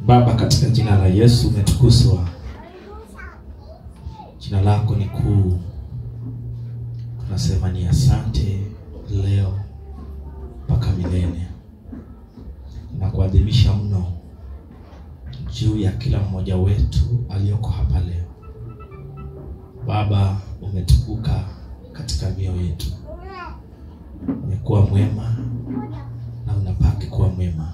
Baba, katika jina la Yesu umetukuzwa. Jina lako ni kuu. Tunasema ni asante leo mpaka milele. Na kuadhimisha mno juu ya kila mmoja wetu aliyoko hapa leo. Baba, umetukuka katika mioyo yetu. Umekuwa mwema na unapaki kuwa mwema.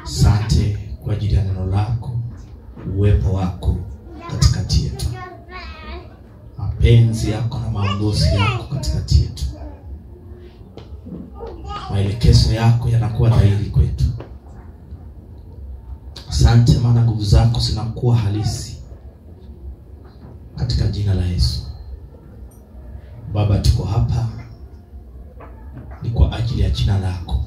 Asante kwa ajili ya neno lako, uwepo wako katikati yetu, mapenzi yako na maongozi yako katikati yetu. Maelekezo yako yanakuwa dhahiri kwetu. Asante maana nguvu zako zinakuwa halisi katika jina la Yesu. Baba, tuko hapa ni kwa ajili ya jina lako.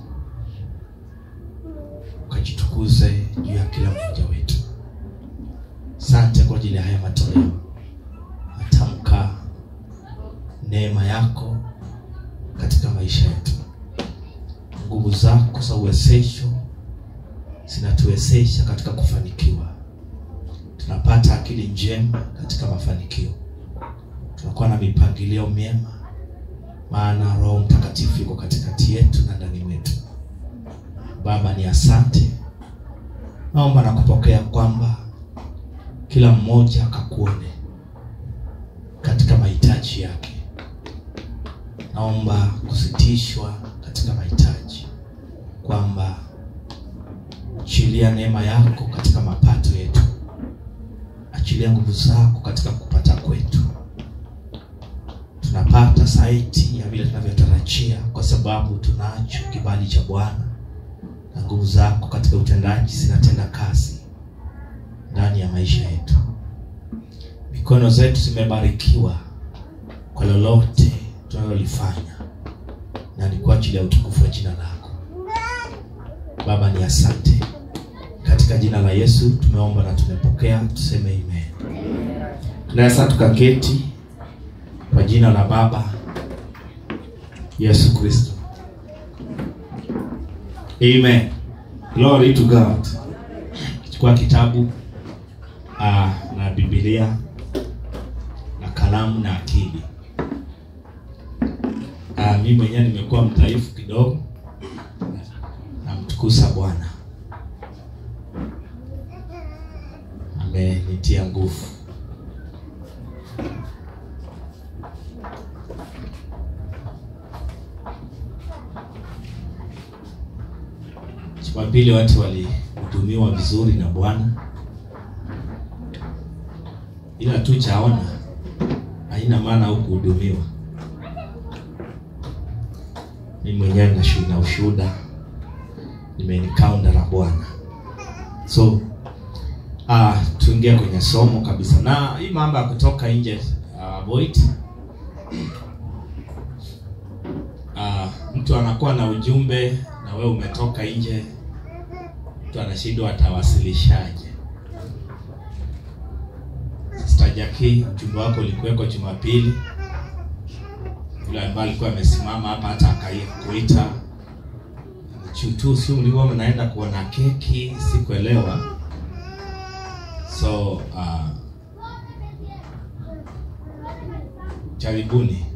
Ukajitukuze juu ya kila mmoja wetu. Asante kwa ajili ya haya matoleo. Natamka neema yako katika maisha yetu. Nguvu zako za uwezesho zinatuwezesha katika kufanikiwa. Tunapata akili njema katika mafanikio. Tunakuwa na mipangilio mema, maana Roho Mtakatifu yuko katikati yetu na ndani mwetu. Baba, ni asante. Naomba na kupokea kwamba kila mmoja akakuone katika mahitaji yake. Naomba kusitishwa katika mahitaji, kwamba achilia neema yako katika mapato yetu. Achilia nguvu zako katika kupata kwetu. Tunapata zaidi ya vile tunavyotarajia kwa sababu tunacho kibali cha Bwana, na nguvu zako katika utendaji zinatenda kazi ndani ya maisha yetu. Mikono zetu zimebarikiwa kwa lolote tunalolifanya, na ni kwa ajili ya utukufu wa jina lako. Baba, ni asante. Katika jina la Yesu tumeomba na tumepokea, tuseme amen. Tunaweza tukaketi kwa jina la Baba Yesu Kristo. Amen. Glory to God. Chukua kitabu na Biblia na kalamu na akili. Mimi mwenyewe nimekuwa mdhaifu kidogo, na mtukuza Bwana amenitia nguvu. Jumapili watu walihudumiwa vizuri na Bwana, ila tu chaona haina maana hukuhudumiwa. Mimi mwenyewe na ushuhuda, nimenikaunda na Bwana. So tuingia kwenye somo kabisa. Na hii mambo ya kutoka nje avoid. Mtu anakuwa na ujumbe na wewe umetoka nje, mtu anashindwa atawasilishaje. Sister Jackie, ujumbe wako ulikuweko Jumapili. Yule ambaye alikuwa amesimama hapa hata akaikuita. Chutu sio mlikuwa mnaenda kuona keki, sikuelewa. So karibuni.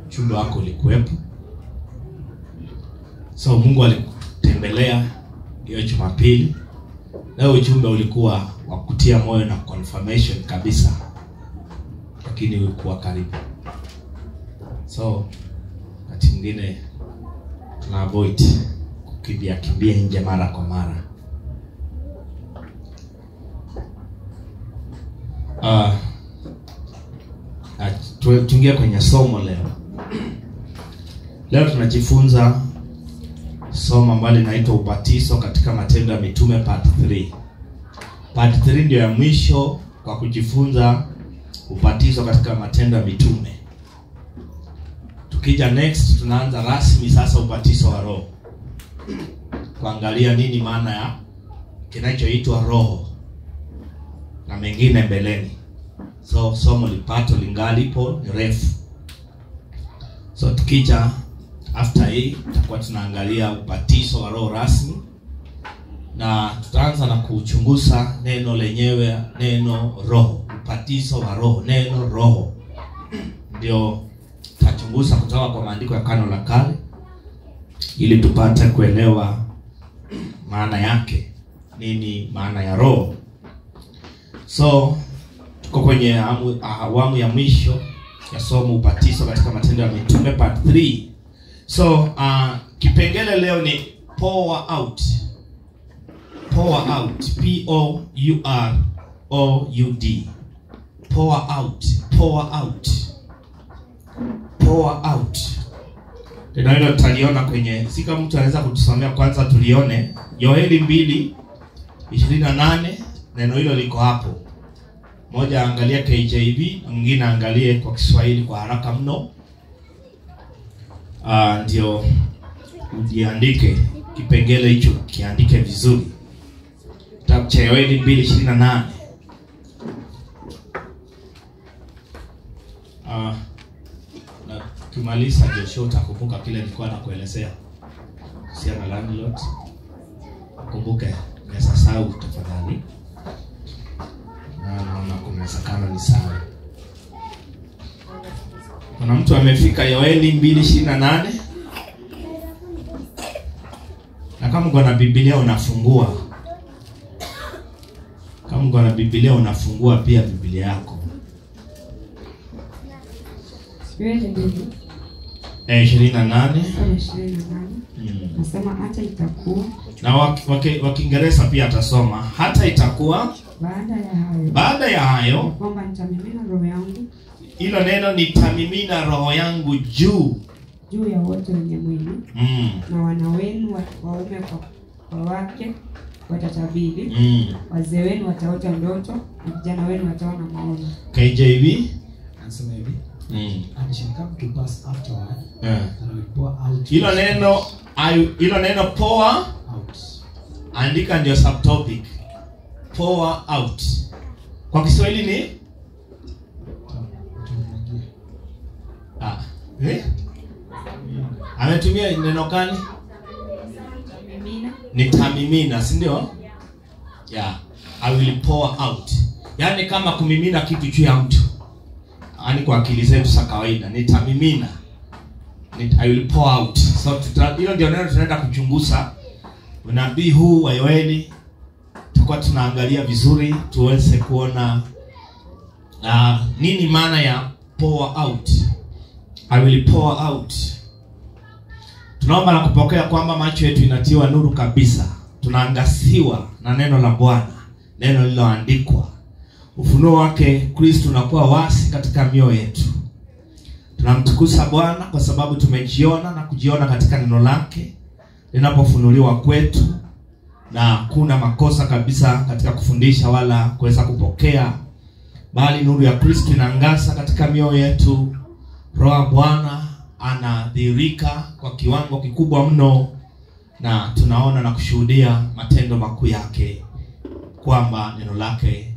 Ujumbe wako ulikuwepo. So Mungu alikutembelea hiyo Jumapili. Leo ujumbe ulikuwa wa kutia moyo na confirmation kabisa, lakini ulikuwa karibu. So wakati mwingine tuna avoid kukimbia nje mara kwa mara. Tuingie kwenye somo leo. Leo tunajifunza somo ambalo linaitwa ubatizo katika Matendo ya Mitume part 3. Part 3 ndio ya mwisho kwa kujifunza ubatizo katika Matendo ya Mitume. Tukija next tunaanza rasmi sasa ubatizo wa Roho. Kuangalia nini maana ya kinachoitwa Roho na mengine mbeleni. So somo lipato lingalipo ni refu. So tukija After hii tutakuwa tunaangalia ubatizo wa roho rasmi, na tutaanza na kuchunguza neno lenyewe, neno roho, ubatizo wa roho, neno roho. Ndio tutachunguza kutoka kwa maandiko ya Agano la Kale ili tupate kuelewa maana yake, nini maana ya roho. So tuko kwenye awamu ya mwisho ya somo ubatizo katika Matendo ya Mitume part 3. So kipengele leo ni pour out. Pour out, P O U R O U D. Pour out, pour out, pour out. Ndio hilo tutaliona kwenye, sika mtu anaweza kutusomea kwanza tulione Yoeli 2:28. Neno hilo liko hapo. Moja angalia KJV, mwingine angalie kwa Kiswahili kwa haraka mno. Ndio ujiandike kipengele hicho, kiandike vizuri. Kitabu cha Yoeli 2:28. Na kimaliza Joshua utakumbuka kile nilikuwa nakuelezea. Siana landlord. Kumbuke, nimesahau tafadhali. Naona kumesakana ni sawa. Kuna mtu amefika Yoeli 2:28. Na kama uko na Biblia unafungua. Kama uko na Biblia unafungua pia Biblia yako. 28. Nasema hata itakuwa. Na wa Kiingereza pia atasoma hata itakuwa baada ya hayo kwamba nitamimina roho yangu. Hilo neno nitamimina roho yangu juu ya wote wenye mwili. Na wana wenu waume kwa wake watatabiri. Wazee wenu wataota ndoto, na vijana wenu wataona maono. KJV anasema hivi. And shall come to pass afterward that I will pour out. Hilo neno pour out. Andika ndio subtopic. Pour out. Kwa Kiswahili ni ametumia neno gani? Nitamimina, si ndio? Yeah, I will pour out. Yaani kama kumimina kitu juu ya mtu. Yaani kwa akili zetu za kawaida, nitamimina. I will pour out. So hilo ndio neno tunaenda kuchunguza. Unabii huu wa Yoeli tutakuwa tunaangalia vizuri tuweze kuona nini maana ya pour out. I will pour out. Tunaomba na kupokea kwamba macho yetu inatiwa nuru kabisa. Tunaangaziwa na neno la Bwana, neno lililoandikwa. Ufunuo wake Kristo unakuwa wazi katika mioyo yetu. Tunamtukuza Bwana kwa sababu tumejiona na kujiona katika neno lake linapofunuliwa kwetu, na kuna makosa kabisa katika kufundisha wala kuweza kupokea, bali nuru ya Kristo inaangaza katika mioyo yetu. Roho Bwana anadhihirika kwa kiwango kikubwa mno, na tunaona na kushuhudia matendo makuu yake, kwamba neno lake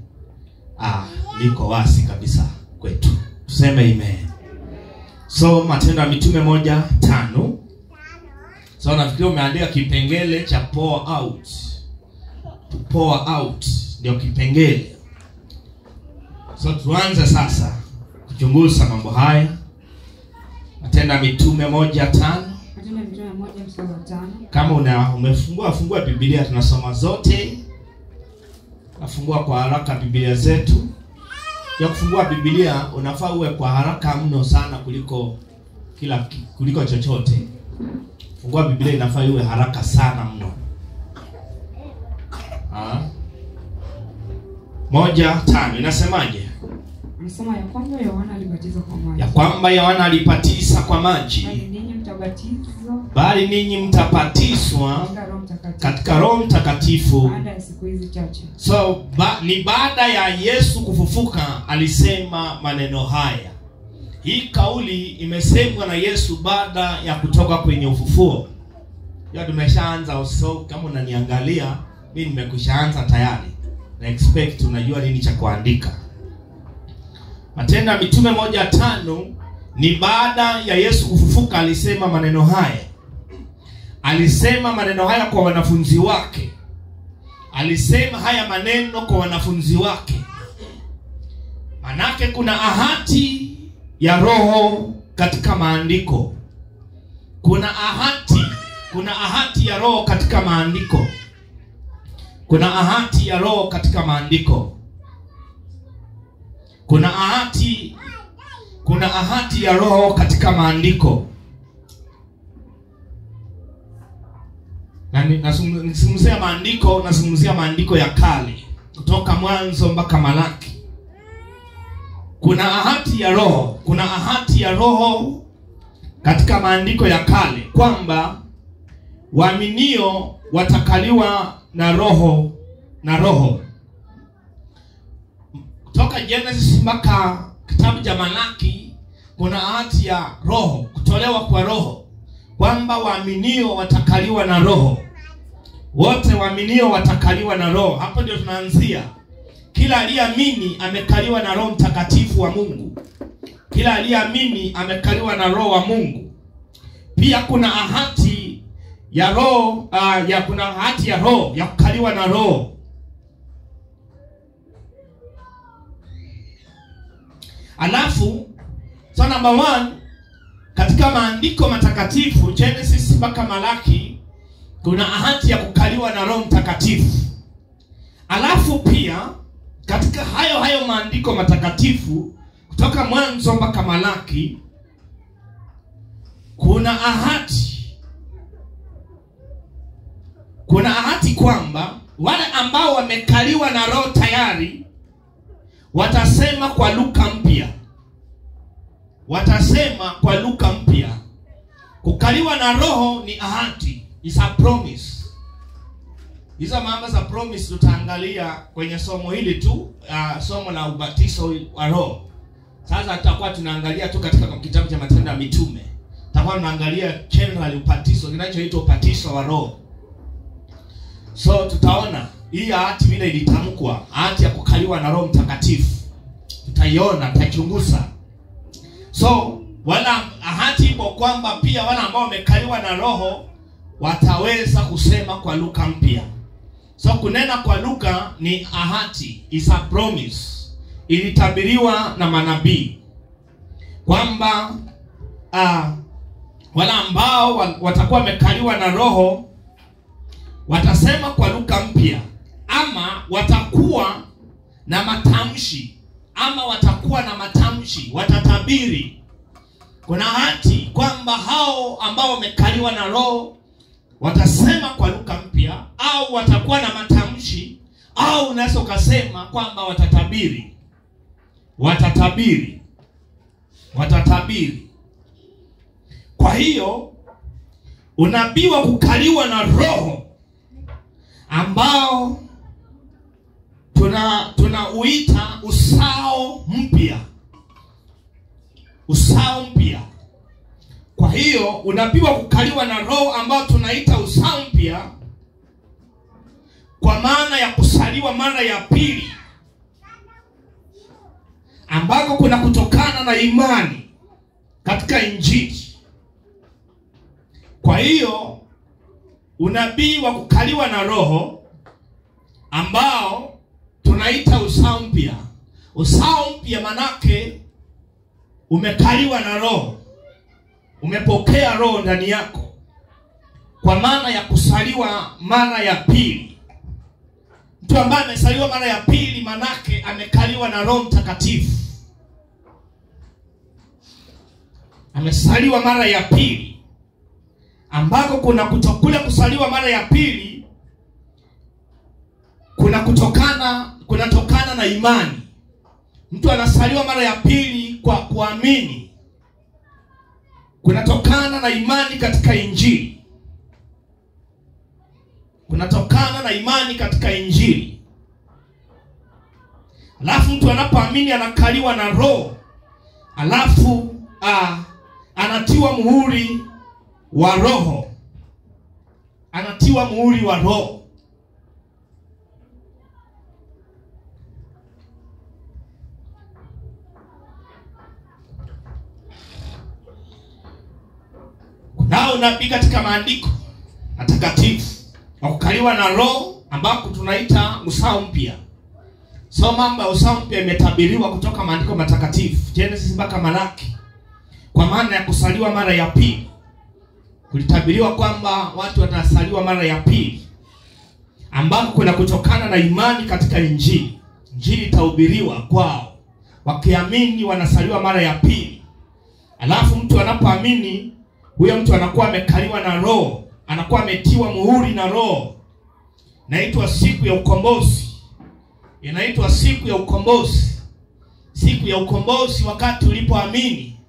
liko wazi kabisa kwetu. Tuseme amen. So Matendo ya Mitume 1:5. So nafikiri umeandika kipengele cha pour out. Pour out ndio kipengele. So tuanze sasa kuchunguza mambo haya. Matendo ya Mitume 1:5. Matendo ya Mitume 1:5. Kama umefungua Biblia, tunasoma zote. Nafungua kwa haraka Biblia zetu. Ya kufungua Biblia unafaa uwe kwa haraka mno sana kuliko chochote. Fungua Biblia inafaa iwe haraka sana mno. 1:5 inasemaje? Anasema ya kwamba Yohana alibatiza kwa maji. Ya kwamba Yohana alibatiza kwa maji. Bali ninyi mtabatizwa katika Roho Mtakatifu. Baada ya siku hizi chache. So ni baada ya Yesu kufufuka alisema maneno haya. Hii kauli imesemwa na Yesu baada ya kutoka kwenye ufufuo. Ya tumeshaanza, so kama unaniangalia mimi nimekushaanza tayari. Na expect unajua nini cha kuandika. Matendo ya Mitume 1:5 ni baada ya Yesu kufufuka. Alisema maneno haya. Alisema maneno haya kwa wanafunzi wake. Alisema haya maneno kwa wanafunzi wake. Manake kuna ahadi ya Roho katika maandiko. Kuna ahadi ya Roho katika maandiko. Kuna ahadi ya Roho katika maandiko. Kuna ahadi ya Roho katika maandiko. Na nazungumzia maandiko ya kale, kutoka Mwanzo mpaka Malaki. Kuna ahadi ya Roho katika maandiko ya kale kwamba waaminio watakaliwa na roho. Kutoka Genesis mpaka kitabu cha Malaki kuna ahadi ya Roho, kutolewa kwa Roho, kwamba waaminio watakaliwa na Roho. Wote waaminio watakaliwa na Roho. Hapo ndio tunaanzia. Kila aliyeamini amekaliwa na Roho Mtakatifu wa Mungu. Kila aliyeamini amekaliwa na Roho wa Mungu. Pia kuna ahadi ya Roho, kuna ahadi ya Roho ya kukaliwa na Roho. Alafu so number 1, katika maandiko matakatifu Genesis mpaka Malaki kuna ahadi ya kukaliwa na Roho Mtakatifu. Alafu pia katika hayo maandiko matakatifu kutoka Mwanzo mpaka Malaki kuna ahadi kwamba wale ambao wamekaliwa na Roho tayari watasema kwa lugha mpya. Kukaliwa na Roho ni ahadi, is a promise. Hizo mambo za promise tutaangalia kwenye somo hili tu, somo la ubatizo wa Roho. Sasa tutakuwa tunaangalia tu katika kitabu cha Matendo ya Mitume. Tutakuwa tunaangalia general ubatizo, kinachoitwa ubatizo wa Roho. So tutaona hii ahadi vile ilitamkwa, ahadi ya kukaliwa na Roho Mtakatifu. Tutaiona, tutachunguza. So wala ahadi ipo kwamba pia wale ambao wamekaliwa na Roho wataweza kusema kwa lugha mpya. So kunena kwa lugha ni ahadi, is a promise. Ilitabiriwa na manabii kwamba wale ambao watakuwa wamekaliwa na Roho watasema kwa lugha mpya, ama watakuwa na matamshi, watatabiri. Kuna ahadi kwamba hao ambao wamekaliwa na Roho watasema kwa lugha mpya, au watakuwa na matamshi, au unaweza kusema kwamba watatabiri. Kwa hiyo unabii wa kukaliwa na Roho ambao tunauita usao mpya. Kwa hiyo unabii wa kukaliwa na Roho ambao tunaita usao mpya, kwa maana ya kusaliwa mara ya pili, ambako kuna kutokana na imani katika Injili. Kwa hiyo unabii wa kukaliwa na Roho ambao tunaita usao mpya. Usao mpya manake umekaliwa na Roho, umepokea Roho ndani yako, kwa maana ya kusaliwa mara ya pili. Mtu ambaye amesaliwa mara ya pili manake amekaliwa na Roho Mtakatifu. Amesaliwa mara ya pili, ambako kuna kutokule kusaliwa mara ya pili kunatokana na imani. Mtu anasaliwa mara ya pili kwa kuamini, kunatokana na imani katika Injili. Alafu mtu anapoamini anakaliwa na Roho, alafu anatiwa muhuri wa Roho. unabii katika maandiko matakatifu na kukaliwa na Roho ambako tunaita uzao mpya. So mambo ya uzao mpya imetabiriwa kutoka maandiko matakatifu Genesis mpaka Malaki, kwa maana ya kusaliwa mara ya pili. Kulitabiriwa kwamba watu watasaliwa mara ya pili, ambako kuna kutokana na imani katika Injili. Injili itahubiriwa kwao, wakiamini wanasaliwa mara ya pili. Alafu mtu anapoamini, huyo mtu anakuwa amekaliwa na Roho, anakuwa ametiwa muhuri na Roho. Inaitwa siku ya ukombozi. Inaitwa siku ya ukombozi. Siku ya ukombozi, wakati ulipoamini,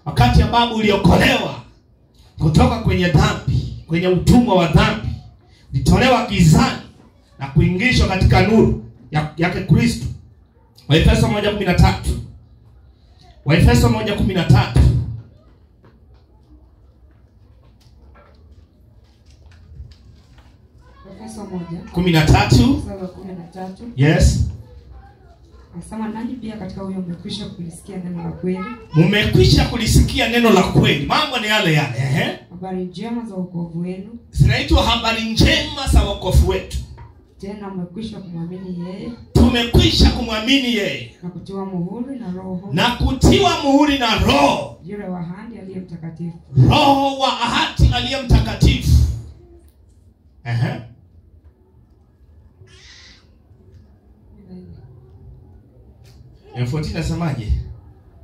wakati ambapo uliokolewa kutoka kwenye dhambi, kwenye utumwa wa dhambi, ulitolewa gizani na kuingizwa katika nuru yake Kristo. Waefeso 1:13. Waefeso 1:13. Waefeso 1:13. Yes. Nasema nanyi pia katika huyo mmekwisha kulisikia neno la kweli. Mmekwisha kulisikia neno la kweli. Mambo ni yale yale. Habari njema za wokovu wenu. Zinaitwa habari njema za wokovu wetu. Tena mmekwisha kumwamini yeye. Tumekwisha kumwamini yeye. Na kutiwa muhuri na Roho. Na kutiwa muhuri na Roho. Yule wa ahadi aliye mtakatifu. Roho wa ahadi aliye mtakatifu. F14 nasemaje?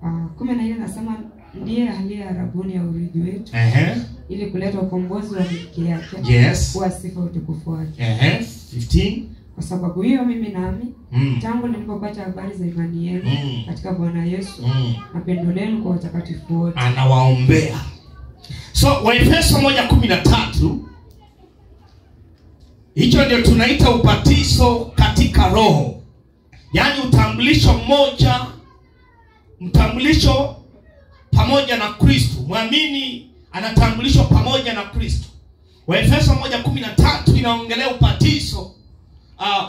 14 nasema ndiye aliye arabuni ya urithi wetu. Ili kuleta ukombozi wa milki yake. Yes. Kwa sifa utukufu wake. 15. Kwa sababu hiyo mimi nami tangu nilipopata habari za imani yenu katika Bwana Yesu na pendo lenu kwa watakatifu wote, anawaombea. So Waefeso 1:13, hicho ndio tunaita ubatizo katika Roho. Yaani utambulisho mmoja, mtambulisho pamoja na Kristo. Muamini anatambulishwa pamoja na Kristo. Waefeso 1:13 inaongelea ubatizo,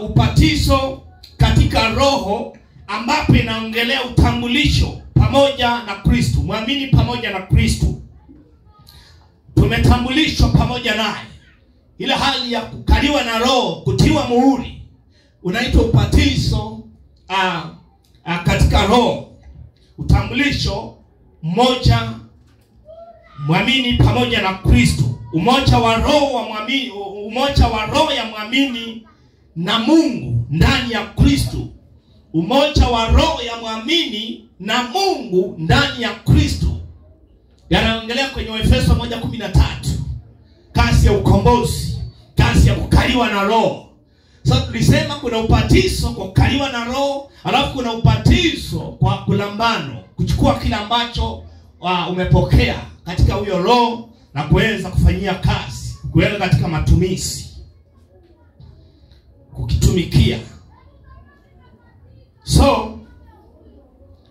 ubatizo katika Roho, ambapo inaongelea utambulisho pamoja na Kristo. Muamini pamoja na Kristo, tumetambulishwa pamoja naye. Ile hali ya kukaliwa na Roho, kutiwa muhuri, unaitwa ubatizo katika Roho. Utambulisho mmoja, muamini pamoja na Kristo. Umoja wa Roho wa muamini, umoja wa Roho ya muamini na Mungu ndani ya Kristo. Umoja wa Roho ya muamini na Mungu ndani ya Kristo. Yanaongelea kwenye Efeso 1:13. Kazi ya ukombozi, kazi ya kukaliwa na Roho. So tulisema kuna ubatizo kwa kukaliwa na Roho, alafu kuna ubatizo kwa kulambano, kuchukua kila ambacho umepokea katika huyo Roho na kuweza kufanyia kazi, kuweka katika matumizi, kukitumikia. So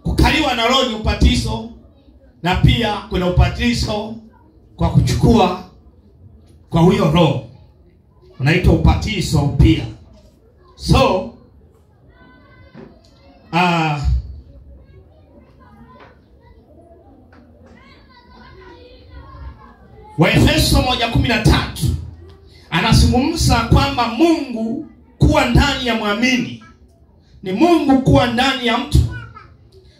kukaliwa na Roho ni ubatizo, na pia kuna ubatizo kwa kuchukua kwa huyo Roho, unaitwa ubatizo pia. So Waefeso 1:13 anazungumza kwamba Mungu kuwa ndani ya muamini ni Mungu kuwa ndani ya mtu,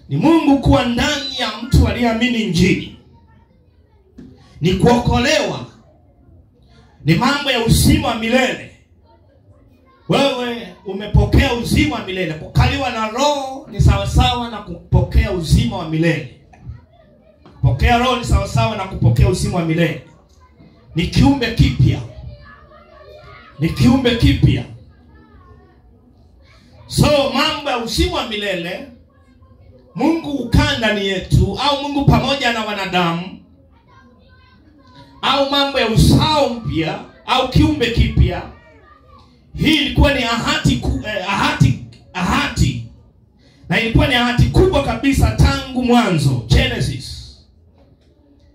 ni Mungu kuwa ndani ya mtu aliyeamini Injili, ni kuokolewa, ni mambo ya uzima wa milele. Wewe umepokea uzima wa milele. Kukaliwa na Roho ni sawasawa na kupokea uzima wa milele. Pokea Roho ni sawasawa na kupokea uzima wa milele. Ni kiumbe kipya. Ni kiumbe kipya. So mambo ya uzima wa milele, Mungu ukaa ndani yetu, au Mungu pamoja na wanadamu, au mambo ya uzao mpya au kiumbe kipya. Hii ilikuwa ni ahadi. Na ilikuwa ni ahadi kubwa kabisa tangu mwanzo, Genesis.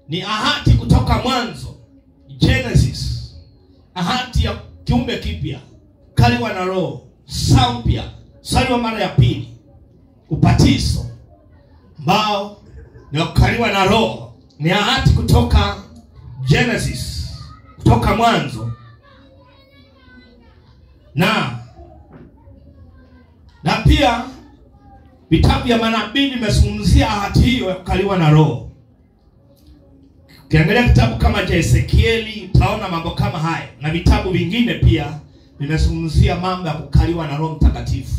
Ni ahadi kutoka mwanzo, Genesis. Ahadi ya kiumbe kipya, kaliwa na Roho, uzao mpya, saliwa mara ya pili. Ubatizo ambao ni kukaliwa na Roho, ni ahadi kutoka Genesis, kutoka mwanzo, na pia vitabu vya manabii vimezungumzia ahadi hiyo ya kukaliwa na Roho. Ukiangalia kitabu kama cha Ezekieli utaona mambo kama haya, na vitabu vingine pia vimezungumzia mambo ya kukaliwa na Roho Mtakatifu,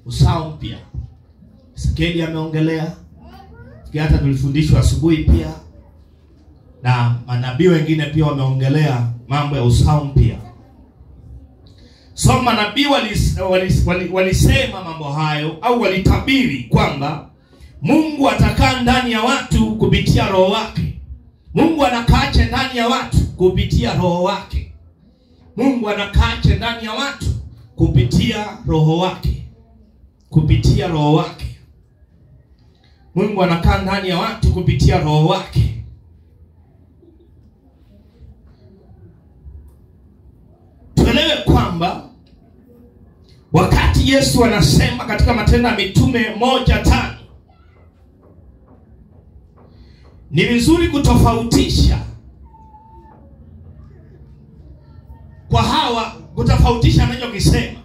usao mpya. Ezekieli ameongelea, hata tulifundishwa asubuhi pia, na manabii wengine pia wameongelea mambo ya usao mpya. So manabii walisema mambo hayo, au walitabiri kwamba Mungu atakaa ndani ya watu kupitia Roho wake. Mungu anakaaje ndani ya watu? Kupitia Roho wake. Mungu anakaaje ndani ya watu? Kupitia Roho wake. Kupitia Roho wake. Mungu anakaa ndani ya watu kupitia Roho wake. Tuelewe kwamba wakati Yesu anasema katika Matendo ya Mitume 1:5, ni vizuri kutofautisha kwa hawa, kutofautisha anachokisema,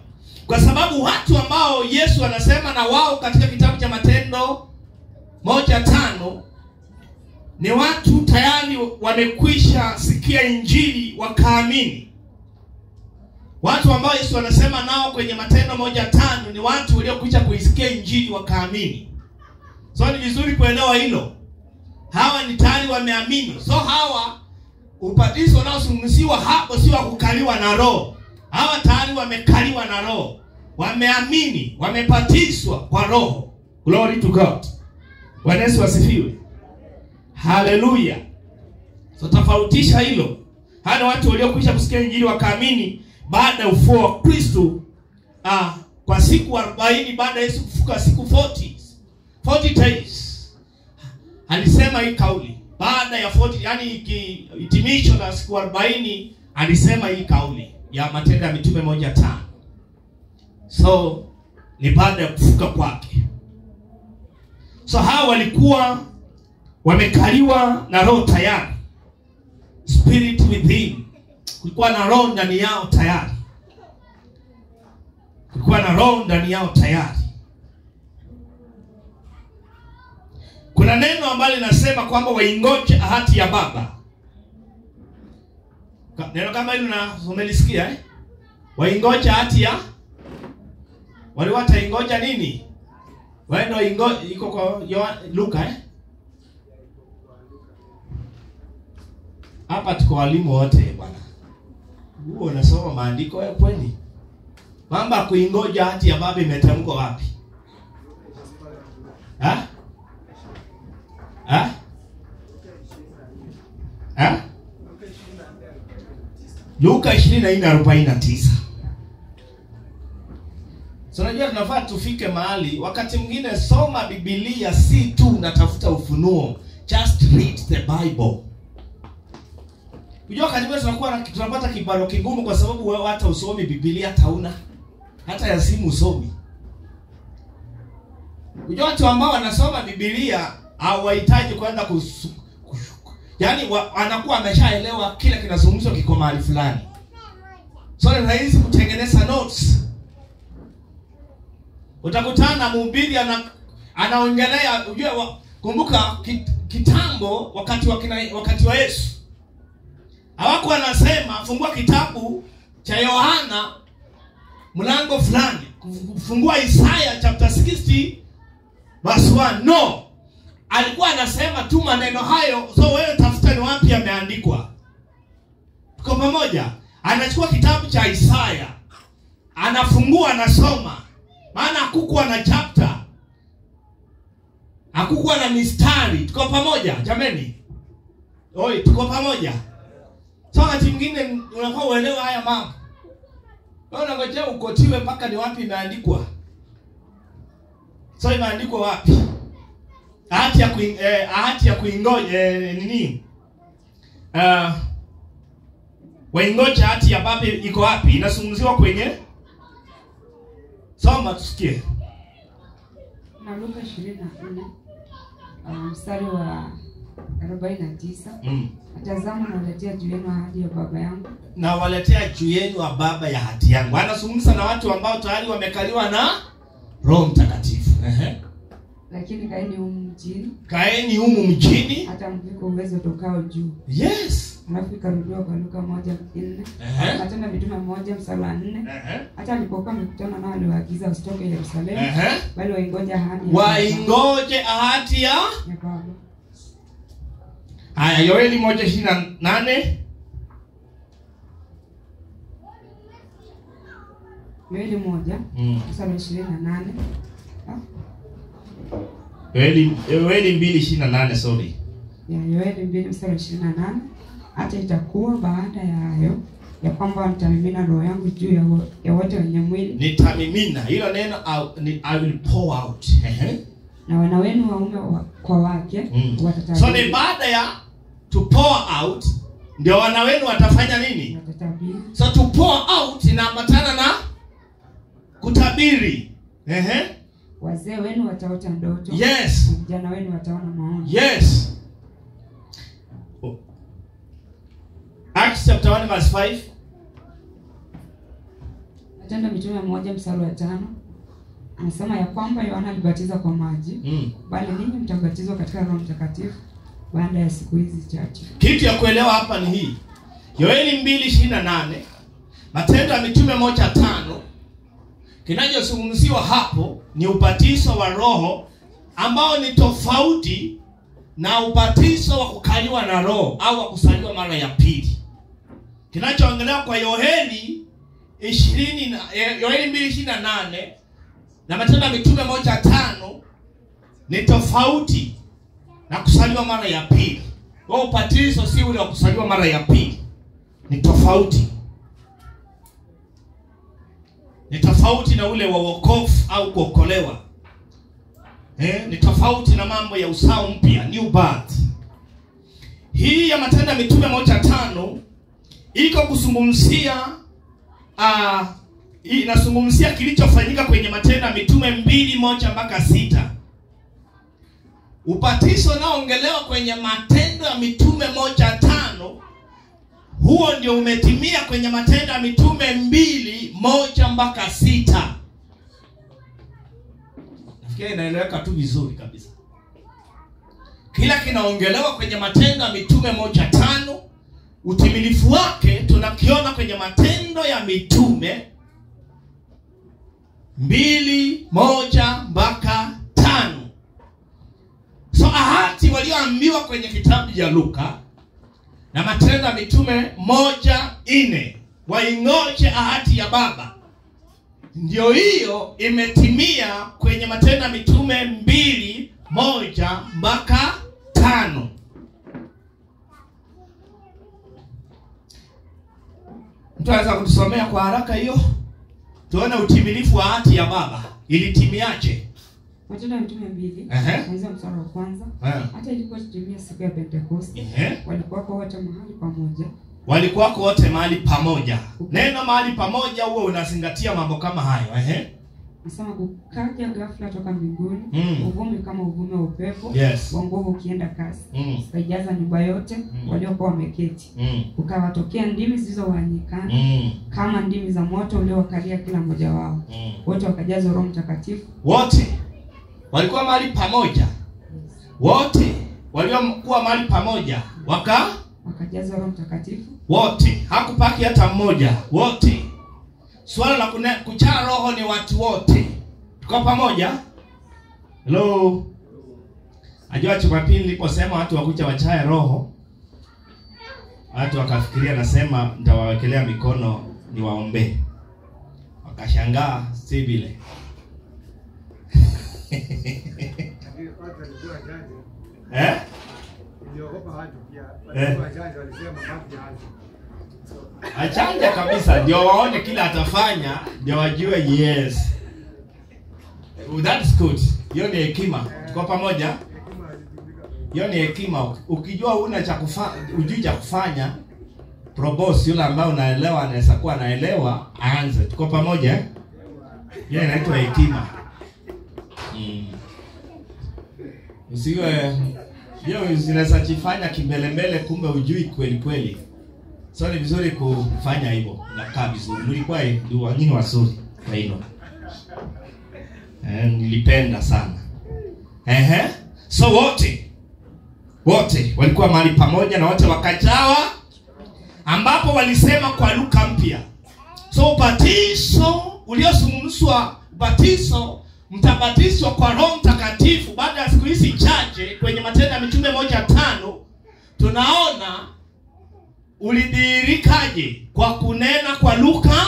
kwa sababu watu ambao Yesu anasema na wao katika kitabu cha Matendo 1:5 ni watu tayari wamekwisha sikia injili wakaamini. Watu ambao Yesu anasema nao kwenye Matendo 1:5 ni watu waliokwisha kuisikia injili wakaamini. So ni vizuri kuelewa hilo. Hawa ni tayari wameamini. So hawa ubatizo unaozungumziwa hapo sio kukaliwa na Roho. Hawa tayari wamekaliwa na Roho. Wameamini, wamebatizwa kwa Roho. Glory to God. Bwana Yesu asifiwe. Hallelujah. So tofautisha hilo. Hana watu waliokwisha kusikia injili wakaamini baada ya ufufuo wa Kristo, kwa siku 40 baada ya Yesu kufuka, siku 40 days. Alisema hii kauli. Baada ya 40, yani hitimisho la siku 40, alisema hii kauli ya Matendo ya Mitume 1:5. So ni baada ya kufuka kwake. So hawa walikuwa wamekaliwa na Roho tayari. Spirit within. Kulikuwa na Roho ndani yao tayari. Kulikuwa na Roho ndani yao tayari. Kuna neno ambalo linasema kwamba waingoje ahadi ya Baba. Neno kama hilo na umelisikia Waingoje ahadi ya, wale wataingoja nini? Waende waingoje, iko kwa Luka Hapa tuko walimu wote bwana. Huo unasoma maandiko ya kweli. Kwamba kuingoja ahadi ya Baba imetamkwa wapi? Luka 24:49. So najua tunafaa tufike mahali, wakati mwingine soma Biblia si tu natafuta ufunuo, just read the Bible. Unajua kanisa tunapata kibaro kigumu kwa sababu wewe hata usomi Biblia hata una, hata ya simu usomi. Unajua watu ambao wanasoma Biblia hawahitaji kwenda yaani anakuwa ameshaelewa kila kinazungumzwa kiko mahali fulani. So ni rahisi kutengeneza notes. Utakutana mhubiri anaongelea, unajua kumbuka kitambo wakati wa Yesu. Hawako anasema fungua kitabu cha Yohana mlango fulani, fungua Isaiah chapter 60 verse 1. No. Alikuwa anasema tu maneno hayo, so wewe tafuta ni wapi yameandikwa. Tuko pamoja? Anachukua kitabu cha Isaiah, anafungua, anasoma. Maana hakukuwa na chapter, hakukuwa na mistari. Tuko pamoja jameni? Oi, tuko pamoja? So wakati mwingine unakuwa uelewa haya mambo. Wewe unangojea ukotiwe mpaka ni wapi imeandikwa. So imeandikwa wapi? Ahadi ya kuingoja nini? Waingoja ahadi ya Baba iko wapi? Inazungumziwa kwenye, soma tusikie. Na Luka 24 mstari wa 49. Atazama nawaletea juu yenu ahadi ya baba yangu. Na waletea juu yenu wa baba ya hati yangu. Anazungumza na watu ambao tayari wamekaliwa na Roho Mtakatifu. Lakini kaeni humu mjini. Kaeni humu mjini. Hata mviko uwezo tokao juu. Yes. Alafu ikarudiwa kwa Luka 1:4. Matendo ya Mitume 1:4. Hata alipokuwa mkutano nao aliwaagiza wasitoke Yerusalemu. Bali waingoje ahadi. Waingoje ahadi ya baba. Haya, Yoeli 1:28. Yoeli 1:28. Yoeli 2:28, sorry. Yoeli 2:28. Hata itakuwa baada ya hayo ya kwamba nitamimina roho yangu juu ya wote wenye mwili. Nitamimina, hilo neno I will pour out. Na wana wenu waume kwa wake watatabiri. So ni baada ya to pour out ndio wana wenu watafanya nini? Watatabiri. So to pour out inaambatana na kutabiri. Wazee wenu wataota ndoto. Yes. Vijana wenu wataona maono. Yes. Acts chapter 1:5. Matendo ya Mitume 1:5. Anasema ya kwamba Yohana alibatiza kwa maji, bali ninyi mtabatizwa katika Roho Mtakatifu baada ya siku hizi chache. Kitu ya kuelewa hapa ni hii. Yoeli 2:28, Matendo ya Mitume 1:5. Kinachozungumziwa hapo ni ubatizo wa Roho ambao ni tofauti na ubatizo wa kukaliwa na Roho au wa kusaliwa mara ya pili. Kinachoongelewa kwa Yoeli 2:28 na Matendo ya Mitume 1:5 ni tofauti na kusaliwa mara ya pili. Kwa ubatizo si ule wa kusaliwa mara ya pili. Ni tofauti. Ni tofauti na ule wa wokovu au kuokolewa. Ni tofauti na mambo ya usao mpya, new birth. Hii ya Matendo ya Mitume 1:5 iko kuzungumzia inazungumzia kilichofanyika kwenye Matendo ya Mitume 2:1-6. Ubatizo unaoongelewa kwenye Matendo ya Mitume 1:5 huo ndio umetimia kwenye Matendo ya Mitume 2:1-6. Nafikiri inaeleweka tu vizuri kabisa. Kila kinaongelewa kwenye Matendo ya Mitume 1:5, utimilifu wake tunakiona kwenye Matendo ya Mitume 2:1-5. So ahadi walioambiwa kwenye kitabu cha Luka na Matendo ya Mitume 1:4, waingoje ahadi ya baba, ndio hiyo imetimia kwenye Matendo ya Mitume 2:1-5. Mtu anaweza kutusomea kwa haraka hiyo? Tuone utimilifu wa ahadi ya baba ilitimiaje? Matendo ya Mitume 2, kuanzia mstari wa kwanza. Hata ilikuwa timia siku ya Pentekoste, walikuwa wote mahali pamoja. Walikuwa wote mahali pamoja. Neno mahali pamoja huo unazingatia mambo kama hayo. Nasema kukaja ghafla toka mbinguni, uvumi kama uvumi wa upepo, wa nguvu ukienda kasi. Ukaijaza nyumba yote waliokuwa wameketi. Ukawatokea ndimi zilizowanyikana kama ndimi za moto uliowakalia kila mmoja wao. Wote wakajazwa Roho Mtakatifu. Wote walikuwa mahali pamoja. Wote waliokuwa mahali pamoja wakajazwa Roho Mtakatifu. Wote, hakupaki hata mmoja. Wote. Swala la kuchaa roho ni watu wote. Tuko pamoja? Hello. Ajua Jumapili niliposema watu wakucha wachae roho, watu wakafikiria nasema nitawawekelea mikono niwaombe. Wakashangaa si vile. Niliogopa watu pia. Walikuwa wachache walisema mambo ya hapo. Achanja kabisa ndio waone kila atafanya, ndio wajue yes. That's good. Hiyo ni hekima. Tuko pamoja? Hiyo ni hekima. Ukijua una cha kufanya, ujui cha kufanya, propose yule ambaye unaelewa anaweza kuwa anaelewa, aanze. Tuko pamoja? Hiyo inaitwa hekima. Usiwe Hiyo zinaweza jifanya kimbelembele, kumbe ujui kweli kweli. So ni vizuri kufanya hivyo. Nakaa vizuri. Mlikuwa ndio wengine wazuri kwa hilo. Nilipenda sana. So wote walikuwa mahali pamoja na wote wakajawa, ambapo walisema kwa lugha mpya. So ubatizo uliozungumzwa, ubatizo mtabatizwa kwa Roho Mtakatifu baada ya siku hizi chache kwenye Matendo ya Mitume 1:5 tunaona ulidhihirikaje kwa kunena kwa lugha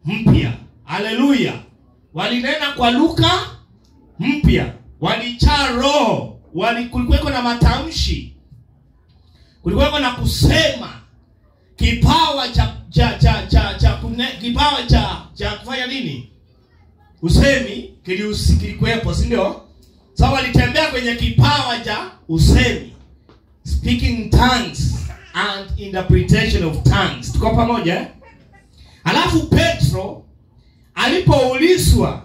mpya. Haleluya. Walinena kwa lugha mpya, walijaa Roho, kulikuwa na matamshi, kulikuwa na kusema, kipawa cha kufanya nini? Usemi kilikuwepo, si ndio? So walitembea kwenye kipawa cha usemi, speaking tongues and interpretation of tongues. Tuko pamoja? Alafu Petro alipoulizwa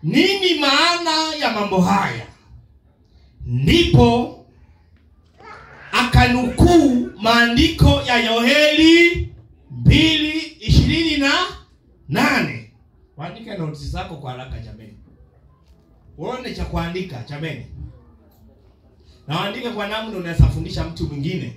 nini maana ya mambo haya, ndipo akanukuu maandiko ya Yoeli 2:28. Waandike notes zako kwa haraka jameni. Uone cha kuandika jameni. Na waandike kwa namna unaweza fundisha mtu mwingine.